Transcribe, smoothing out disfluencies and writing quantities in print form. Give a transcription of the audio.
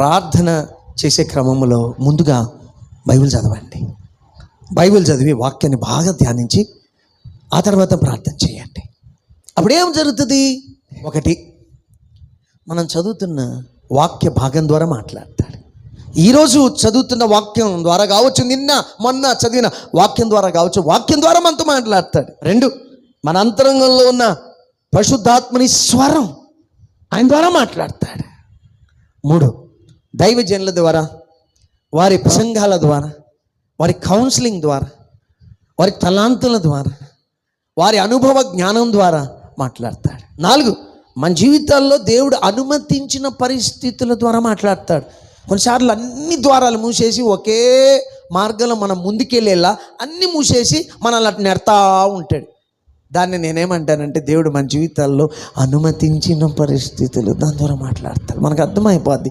ప్రార్థన చేసే క్రమంలో ముందుగా బైబిల్ చదవండి. బైబిల్ చదివి వాక్యాన్ని బాగా ధ్యానించి ఆ తర్వాత ప్రార్థన చేయండి. అప్పుడేం జరుగుతుంది? ఒకటి, మనం చదువుతున్న వాక్య భాగం ద్వారా మాట్లాడతాడు. ఈరోజు చదువుతున్న వాక్యం ద్వారా కావచ్చు, నిన్న మొన్న చదివిన వాక్యం ద్వారా కావచ్చు, వాక్యం ద్వారా మనతో మాట్లాడతాడు. రెండు, మన అంతరంగంలో ఉన్న పరిశుద్ధాత్మని స్వరం ఆయన ద్వారా మాట్లాడతాడు. మూడు, దైవజనుల ద్వారా, వారి ప్రసంగాల ద్వారా, వారి కౌన్సిలింగ్ ద్వారా, వారి తలాంతుల ద్వారా, వారి అనుభవ జ్ఞానం ద్వారా మాట్లాడతాడు. నాలుగు, మన జీవితాల్లో దేవుడు అనుమతించిన పరిస్థితుల ద్వారా మాట్లాడతాడు. కొన్నిసార్లు అన్ని ద్వారాలు మూసేసి ఒకే మార్గంలో మనం ముందుకెళ్ళేలా అన్నీ మూసేసి మనల్ని అట్లా నెడతా ఉంటాడు. దాన్ని నేనేమంటానంటే, దేవుడు మన జీవితాల్లో అనుమతించిన పరిస్థితులు దాని ద్వారా మాట్లాడతాడు. మనకు అర్థమైపోద్ది.